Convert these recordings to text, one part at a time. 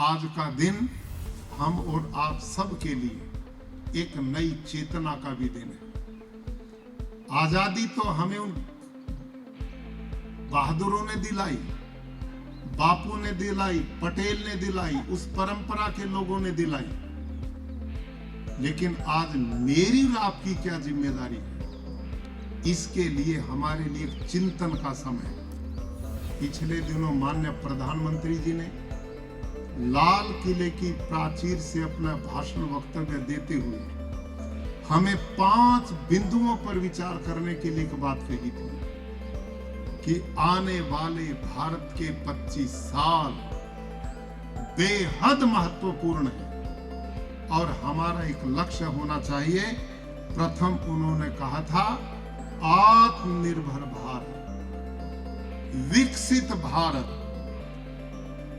आज का दिन हम और आप सब के लिए एक नई चेतना का भी दिन है। आजादी तो हमें उन बहादुरों ने दिलाई, बापू ने दिलाई, पटेल ने दिलाई, उस परंपरा के लोगों ने दिलाई। लेकिन आज मेरी और आपकी क्या जिम्मेदारी है? इसके लिए हमारे लिए एक चिंतन का समय है। पिछले दिनों माननीय प्रधानमंत्री जी ने लाल किले की प्राचीर से अपना भाषण वक्तव्य देते हुए हमें 5 बिंदुओं पर विचार करने के लिए एक बात कही थी कि आने वाले भारत के 25 साल बेहद महत्वपूर्ण है और हमारा एक लक्ष्य होना चाहिए। प्रथम उन्होंने कहा था आत्मनिर्भर भारत, विकसित भारत,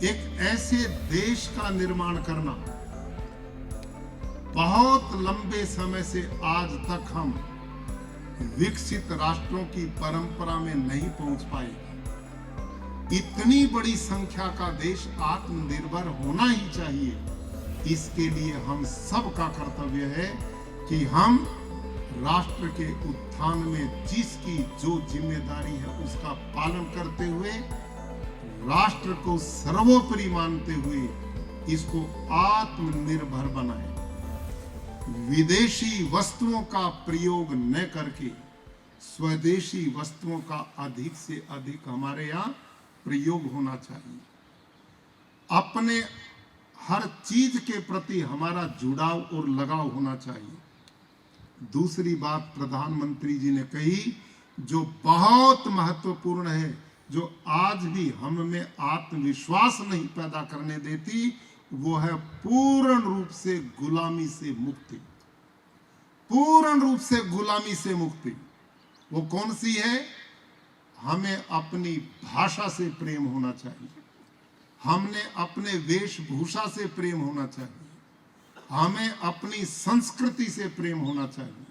एक ऐसे देश का निर्माण करना। बहुत लंबे समय से आज तक हम विकसित राष्ट्रों की परंपरा में नहीं पहुंच पाए। इतनी बड़ी संख्या का देश आत्मनिर्भर होना ही चाहिए। इसके लिए हम सब का कर्तव्य है कि हम राष्ट्र के उत्थान में जिसकी जो जिम्मेदारी है उसका पालन करते हुए, राष्ट्र को सर्वोपरि मानते हुए इसको आत्मनिर्भर बनाएं। विदेशी वस्तुओं का प्रयोग न करके स्वदेशी वस्तुओं का अधिक से अधिक हमारे यहाँ प्रयोग होना चाहिए। अपने हर चीज के प्रति हमारा जुड़ाव और लगाव होना चाहिए। दूसरी बात प्रधानमंत्री जी ने कही जो बहुत महत्वपूर्ण है, जो आज भी हम में आत्मविश्वास नहीं पैदा करने देती, वो है पूर्ण रूप से गुलामी से मुक्ति। पूर्ण रूप से गुलामी से मुक्ति वो कौन सी है? हमें अपनी भाषा से प्रेम होना चाहिए, हमने अपने वेशभूषा से प्रेम होना चाहिए, हमें अपनी संस्कृति से प्रेम होना चाहिए,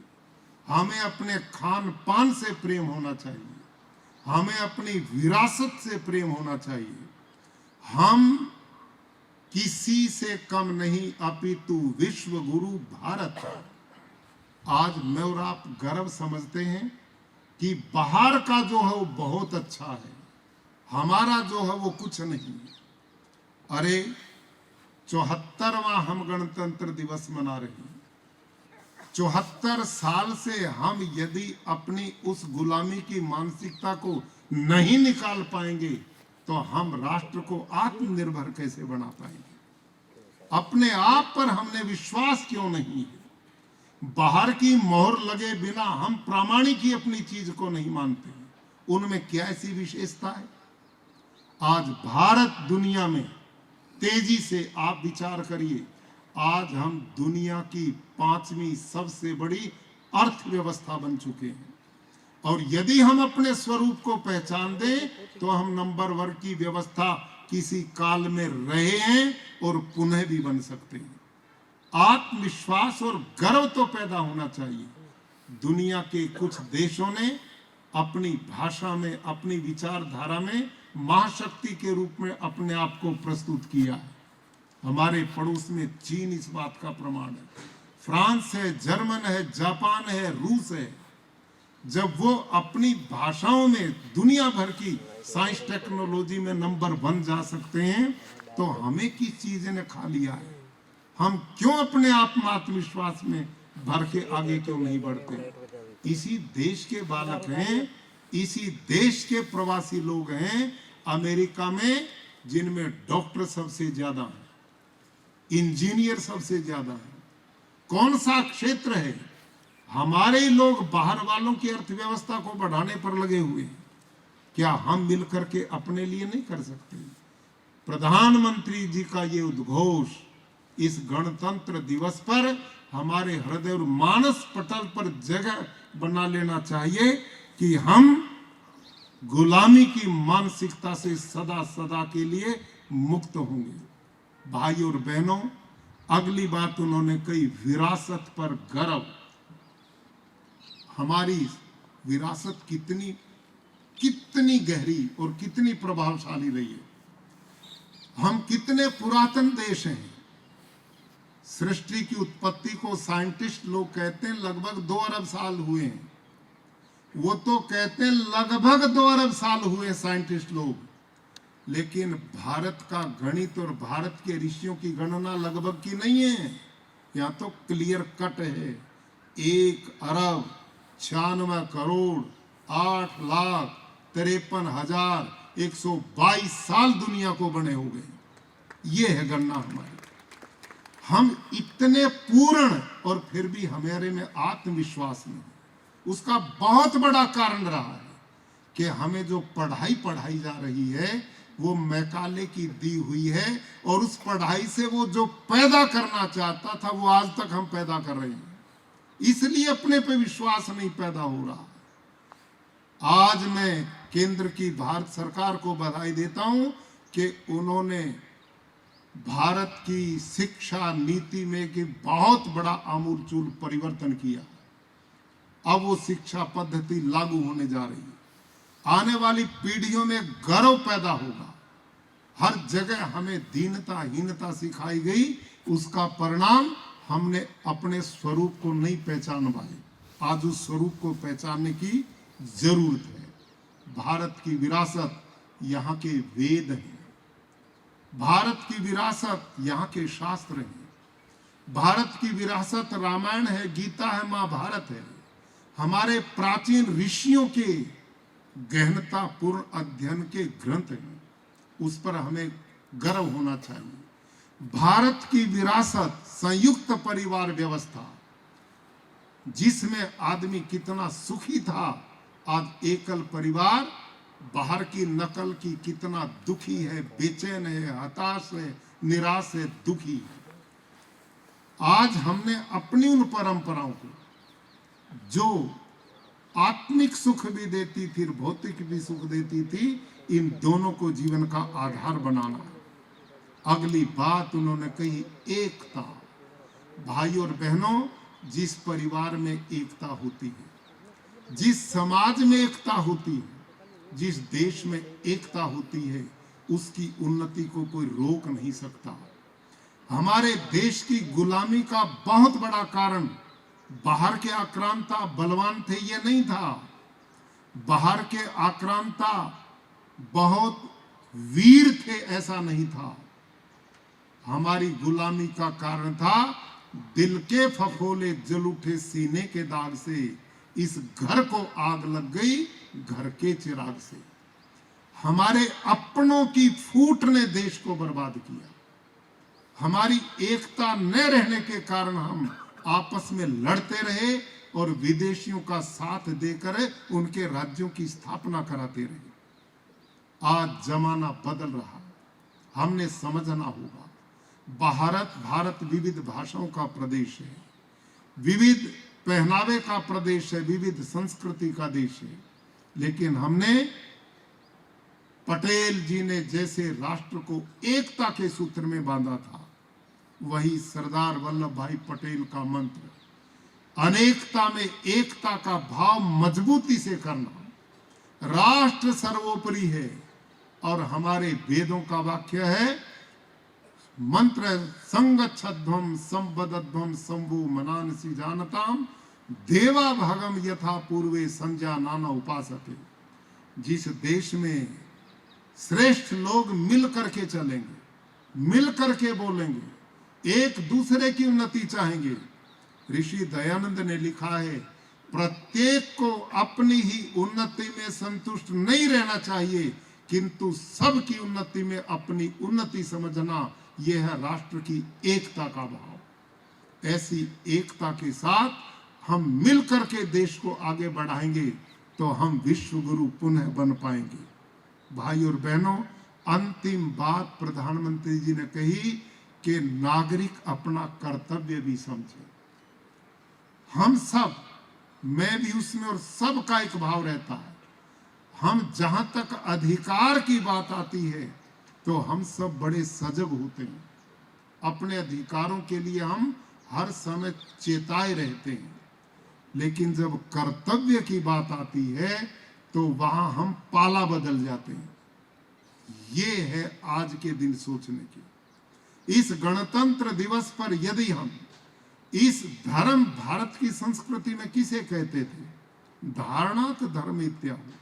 हमें अपने खान पान से प्रेम होना चाहिए, हमें अपनी विरासत से प्रेम होना चाहिए। हम किसी से कम नहीं अपितु विश्व गुरु भारत। आज मैं और आप गर्व समझते हैं कि बाहर का जो है वो बहुत अच्छा है, हमारा जो है वो कुछ नहीं। अरे 74वां हम गणतंत्र दिवस मना रहे हैं। 74 साल से हम यदि अपनी उस गुलामी की मानसिकता को नहीं निकाल पाएंगे तो हम राष्ट्र को आत्मनिर्भर कैसे बना पाएंगे? अपने आप पर हमने विश्वास क्यों नहीं है? बाहर की मोहर लगे बिना हम प्रामाणिक ही अपनी चीज को नहीं मानते। उनमें क्या ऐसी विशेषता है? आज भारत दुनिया में तेजी से आप विचार करिए, आज हम दुनिया की 5वीं सबसे बड़ी अर्थव्यवस्था बन चुके हैं और यदि हम अपने स्वरूप को पहचान दें तो हम नंबर 1 की व्यवस्था किसी काल में रहे हैं और पुनः भी बन सकते हैं। आत्मविश्वास और गर्व तो पैदा होना चाहिए। दुनिया के कुछ देशों ने अपनी भाषा में, अपनी विचारधारा में महाशक्ति के रूप में अपने आप को प्रस्तुत किया है। हमारे पड़ोस में चीन इस बात का प्रमाण है, फ्रांस है, जर्मन है, जापान है, रूस है। जब वो अपनी भाषाओं में दुनिया भर की साइंस टेक्नोलॉजी में नंबर 1 जा सकते हैं तो हमें किस चीज ने खा लिया है? हम क्यों अपने आत्मविश्वास में भर के आगे क्यों नहीं बढ़ते? इसी देश के बालक हैं, इसी देश के प्रवासी लोग हैं अमेरिका में, जिनमें डॉक्टर सबसे ज्यादा हैं, इंजीनियर सबसे ज्यादा हैं। कौन सा क्षेत्र है? हमारे लोग बाहर वालों की अर्थव्यवस्था को बढ़ाने पर लगे हुए हैं। क्या हम मिलकर के अपने लिए नहीं कर सकते? प्रधानमंत्री जी का ये उद्घोष इस गणतंत्र दिवस पर हमारे हृदय और मानस पटल पर जगह बना लेना चाहिए कि हम गुलामी की मानसिकता से सदा सदा के लिए मुक्त होंगे। भाई और बहनों, अगली बात उन्होंने कही विरासत पर गर्व। हमारी विरासत कितनी गहरी और कितनी प्रभावशाली रही है। हम कितने पुरातन देश हैं। सृष्टि की उत्पत्ति को साइंटिस्ट लोग कहते हैं लगभग 2 अरब साल हुए हैं। वो तो कहते हैं लगभग 2 अरब साल हुए साइंटिस्ट लोग, लेकिन भारत का गणित और भारत के ऋषियों की गणना लगभग की नहीं है। यहाँ तो क्लियर कट है, 1,04,8,53,122 साल दुनिया को बने हो गए। ये है गणना हमारी। हम इतने पूर्ण और फिर भी हमारे में आत्मविश्वास नहीं। उसका बहुत बड़ा कारण रहा है कि हमें जो पढ़ाई जा रही है वो मैकाले की दी हुई है, और उस पढ़ाई से वो जो पैदा करना चाहता था वो आज तक हम पैदा कर रहे हैं। इसलिए अपने पे विश्वास नहीं पैदा हो रहा। आज मैं केंद्र की भारत सरकार को बधाई देता हूं कि उन्होंने भारत की शिक्षा नीति में कि बहुत बड़ा आमूलचूल परिवर्तन किया। अब वो शिक्षा पद्धति लागू होने जा रही है। आने वाली पीढ़ियों में गर्व पैदा होगा। हर जगह हमें दीनता हीनता सिखाई गई, उसका परिणाम हमने अपने स्वरूप को नहीं पहचान पाए। आज उस स्वरूप को पहचानने की जरूरत है। भारत की विरासत यहाँ के वेद हैं, भारत की विरासत यहाँ के शास्त्र हैं, भारत की विरासत रामायण है, गीता है, महाभारत है। हमारे प्राचीन ऋषियों के गहनता पूर्ण अध्ययन के ग्रंथ हैं, उस पर हमें गर्व होना चाहिए। भारत की विरासत संयुक्त परिवार व्यवस्था, जिसमें आदमी कितना सुखी था, आज एकल परिवार बाहर की नकल की कितना दुखी है, बेचैन है, हताश है, निराश है, दुखी है। आज हमने अपनी उन परंपराओं को जो आत्मिक सुख भी देती थी, भौतिक भी सुख देती थी, इन दोनों को जीवन का आधार बनाना है। अगली बात उन्होंने कही, एकता। भाई और बहनों, जिस परिवार में एकता होती है, जिस समाज में एकता होती है, जिस देश में एकता होती है, उसकी उन्नति को कोई रोक नहीं सकता। हमारे देश की गुलामी का बहुत बड़ा कारण बाहर के आक्रांता बलवान थे ये नहीं था। बाहर के आक्रांता बहुत वीर थे ऐसा नहीं था। हमारी गुलामी का कारण था दिल के फफोले जल उठे सीने के दाग से, इस घर को आग लग गई घर के चिराग से। हमारे अपनों की फूट ने देश को बर्बाद किया। हमारी एकता न रहने के कारण हम आपस में लड़ते रहे और विदेशियों का साथ देकर उनके राज्यों की स्थापना कराते रहे। आज जमाना बदल रहा, हमने समझना होगा। भारत विविध भाषाओं का प्रदेश है, विविध पहनावे का प्रदेश है, विविध संस्कृति का देश है, लेकिन हमने पटेल जी ने जैसे राष्ट्र को एकता के सूत्र में बांधा था, वही सरदार वल्लभ भाई पटेल का मंत्र, अनेकता में एकता का भाव मजबूती से करना। राष्ट्र सर्वोपरि है, और हमारे वेदों का वाक्य है, मंत्र संगच्छध्वम संबद्धध्वम संभु मनानसी जानताम देवा भागम यथा पूर्वे संज्ञा नाना उपासते। जिस देश में श्रेष्ठ लोग मिल करके चलेंगे, मिल करके बोलेंगे, एक दूसरे की उन्नति चाहेंगे। ऋषि दयानंद ने लिखा है, प्रत्येक को अपनी ही उन्नति में संतुष्ट नहीं रहना चाहिए, किंतु सबकी उन्नति में अपनी उन्नति समझना, यह है राष्ट्र की एकता का भाव। ऐसी एकता के साथ हम मिलकर के देश को आगे बढ़ाएंगे तो हम विश्व गुरु पुनः बन पाएंगे। भाई और बहनों, अंतिम बात प्रधानमंत्री जी ने कही कि नागरिक अपना कर्तव्य भी समझे। हम सब, मैं भी उसमें, और सबका एक भाव रहता है। हम जहां तक अधिकार की बात आती है तो हम सब बड़े सजग होते हैं, अपने अधिकारों के लिए हम हर समय चेताए रहते हैं, लेकिन जब कर्तव्य की बात आती है तो वहां हम पाला बदल जाते हैं। ये है आज के दिन सोचने की। इस गणतंत्र दिवस पर यदि हम इस धर्म, भारत की संस्कृति में किसे कहते थे? धारणात धर्म इत्यादि,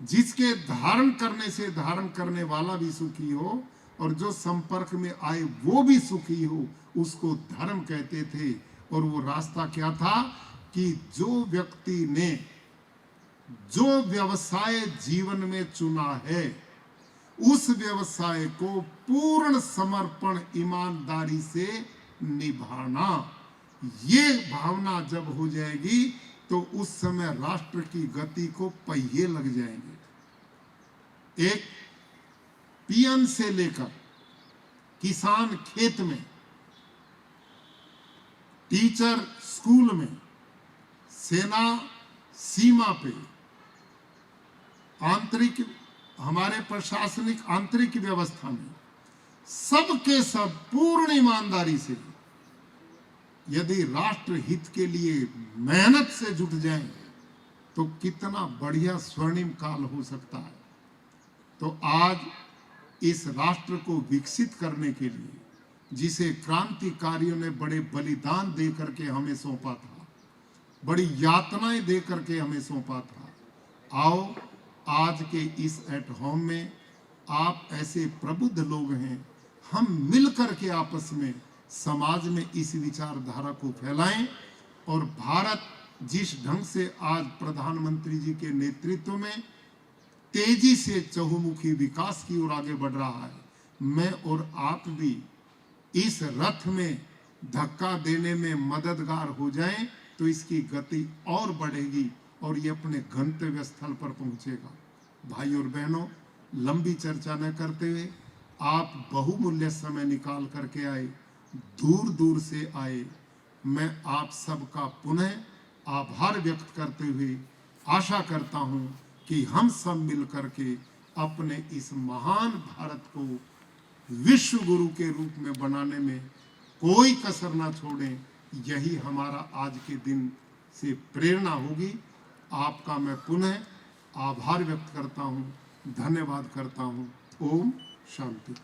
जिसके धारण करने से धारण करने वाला भी सुखी हो और जो संपर्क में आए वो भी सुखी हो, उसको धर्म कहते थे। और वो रास्ता क्या था कि जो व्यक्ति ने जो व्यवसाय जीवन में चुना है, उस व्यवसाय को पूर्ण समर्पण, ईमानदारी से निभाना, ये भावना जब हो जाएगी तो उस समय राष्ट्र की गति को पहिए लग जाएंगे। एक पियन से लेकर किसान खेत में, टीचर स्कूल में, सेना सीमा पे, आंतरिक हमारे प्रशासनिक आंतरिक व्यवस्था में, सबके सब पूर्ण ईमानदारी से यदि राष्ट्र हित के लिए मेहनत से जुट जाएं तो कितना बढ़िया स्वर्णिम काल हो सकता है। तो आज इस राष्ट्र को विकसित करने के लिए, जिसे क्रांतिकारियों ने बड़े बलिदान दे करके हमें सौंपा था, बड़ी यातनाएं दे करके हमें सौंपा था, आओ आज के इस एट होम में आप ऐसे प्रबुद्ध लोग हैं, हम मिलकर के आपस में समाज में इस विचारधारा को फैलाएं। और भारत जिस ढंग से आज प्रधानमंत्री जी के नेतृत्व में तेजी से चहुमुखी विकास की ओर आगे बढ़ रहा है, मैं और आप भी इस रथ में धक्का देने में मददगार हो जाएं तो इसकी गति और बढ़ेगी और ये अपने गंतव्य स्थल पर पहुंचेगा। भाई और बहनों, लंबी चर्चा न करते हुए आप बहुमूल्य समय निकाल करके आए, दूर दूर से आए, मैं आप सबका पुनः आभार व्यक्त करते हुए आशा करता हूं कि हम सब मिल करके अपने इस महान भारत को विश्व गुरु के रूप में बनाने में कोई कसर ना छोड़ें। यही हमारा आज के दिन से प्रेरणा होगी। आपका मैं पुनः आभार व्यक्त करता हूं, धन्यवाद करता हूं। ओम शांति।